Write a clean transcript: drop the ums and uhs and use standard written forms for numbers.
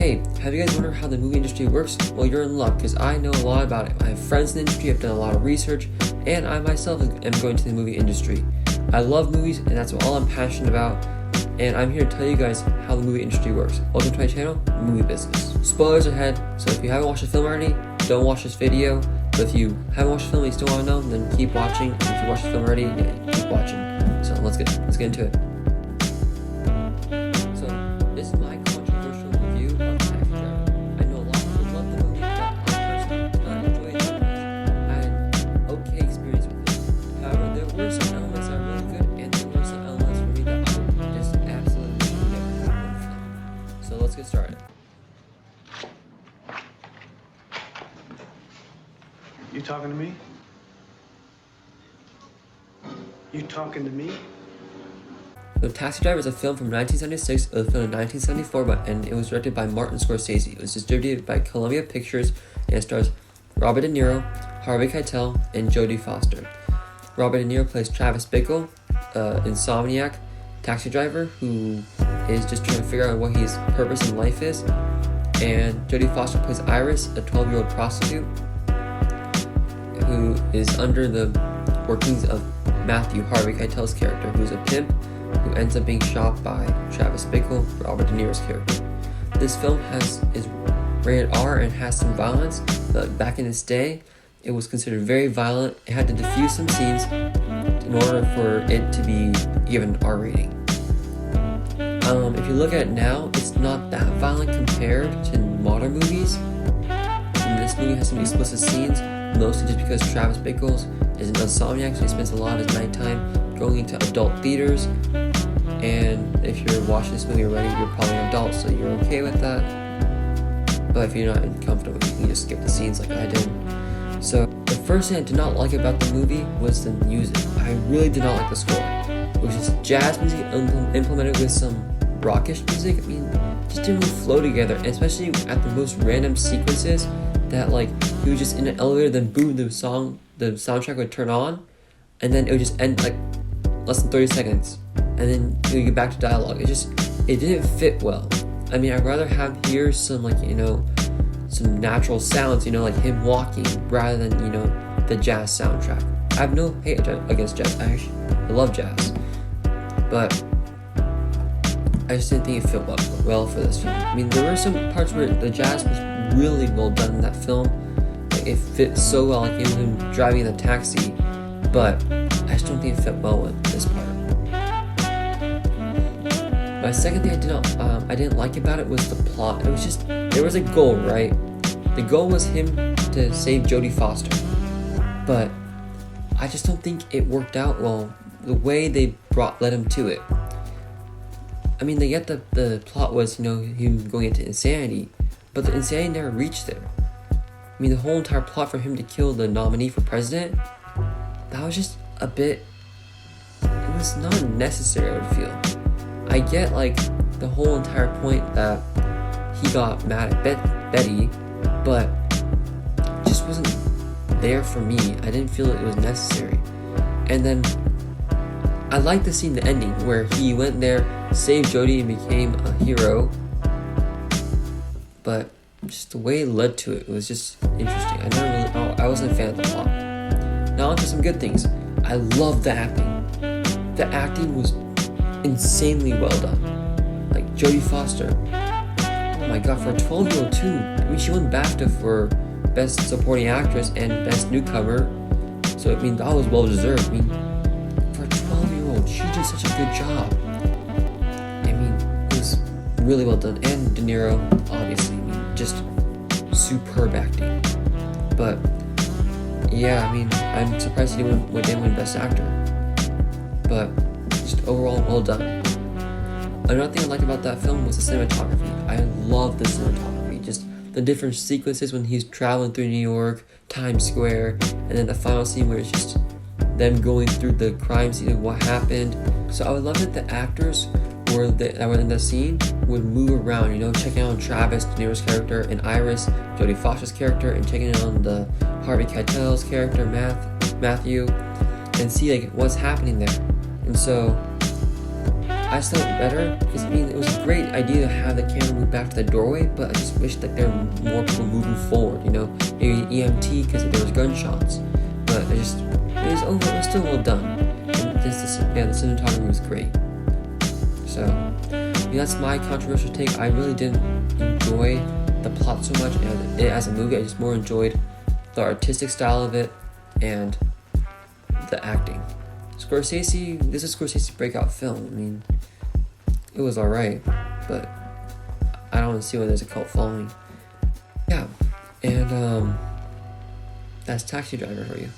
Hey, have you guys wondered how the movie industry works? Well, you're in luck, because I know a lot about it. I have friends in the industry, I've done a lot of research, and I myself am going to the movie industry. I love movies, and that's all I'm passionate about, and I'm here to tell you guys how the movie industry works. Welcome to my channel, Movie Business. Spoilers ahead, so if you haven't watched the film already, don't watch this video, but if you haven't watched the film and you still want to know, then keep watching, and if you watched the film already, keep watching. So let's get into it. So, this is my controversial review of Taxi Driver. I know a lot of people love the movie, but I personally did not enjoy it that much. I had an okay experience with it. However, there were some elements that were really good, and there were some elements for me that I would just absolutely never have with them. So let's get started. You talking to me? You talking to me? So Taxi Driver is a film from 1976. It was filmed in 1974, and it was directed by Martin Scorsese. It was distributed by Columbia Pictures, and it stars Robert De Niro, Harvey Keitel, and Jodie Foster. Robert De Niro plays Travis Bickle, insomniac taxi driver who is just trying to figure out what his purpose in life is. And Jodie Foster plays Iris, a 12-year-old prostitute who is under the workings of Matthew, Harvey Keitel's character, who's a pimp who ends up being shot by Travis Bickle, Robert De Niro's character. This film is rated R and has some violence, but back in its day, it was considered very violent. It had to diffuse some scenes in order for it to be given an R rating. If you look at it now, it's not that violent compared to modern movies. And this movie has some explicit scenes, mostly just because Travis Bickle is an insomniac, so he spends a lot of his nighttime going into adult theaters. And if you're watching this movie already, you're probably an adult, so you're okay with that. But if you're not comfortable, you can just skip the scenes like I did. So the first thing I did not like about the movie was the music. I really did not like the score. It was just jazz music implemented with some rockish music. I mean, just didn't really flow together, and especially at the most random sequences that, like, he was just in an elevator, then boom, the soundtrack would turn on, and then it would just end like less than 30 seconds, and then he would get back to dialogue. It didn't fit well. I mean, I'd rather hear some, like, some natural sounds, like him walking, rather than, the jazz soundtrack. I have no hate against jazz. I love jazz, but I just didn't think it fit well for this film. I mean, there were some parts where the jazz was really well done in that film. Like, it fit so well, like him driving the taxi, but I just don't think it fit well with this part. My second thing I didn't like about it was the plot. It was just, there was a goal, right? The goal was him to save Jodie Foster, but I just don't think it worked out well the way they led him to it. I mean, they get the plot was, him going into insanity, but the insanity never reached there. I mean, the whole entire plot for him to kill the nominee for president, that was just a bit, it was not necessary, I would feel. I get, like, the whole entire point that he got mad at Betty, but it just wasn't there for me. I didn't feel it was necessary. And then I liked the scene, the ending, where he went there, saved Jodie, and became a hero. But just the way it led to it was just interesting. I wasn't a fan of the plot. Now on to some good things. I love the acting. The acting was insanely well done. Like, Jodie Foster, oh my god, for a 12-year-old too. I mean, she won BAFTA for Best Supporting Actress and Best Newcomer, so I mean, that was well deserved. I mean, for a 12-year-old, she did such a good job. I mean, it was really well done. And De Niro, obviously, I mean, just superb acting. But yeah, I mean, I'm surprised he didn't win Best Actor. But just overall, well done. Another thing I liked about that film was the cinematography. I love the cinematography. Just the different sequences when he's traveling through New York, Times Square, and then the final scene where it's just them going through the crime scene of what happened. So I would love that the actors that were in the scene would move around, checking out on Travis, De Niro's character, and Iris, Jodie Foster's character, and checking on the Harvey Keitel's character, Matthew, and see, like, what's happening there. And so I still like it better because it was a great idea to have the camera move back to the doorway, but I just wish that there were more people moving forward. Maybe EMT because there was gunshots, but it was still well done. And the cinematography was great. So that's my controversial take. I really didn't enjoy the plot so much as a movie. I just more enjoyed the artistic style of it and the acting. This is Scorsese's breakout film. It was alright, but I don't see why there's a cult following. Yeah, and that's Taxi Driver for you.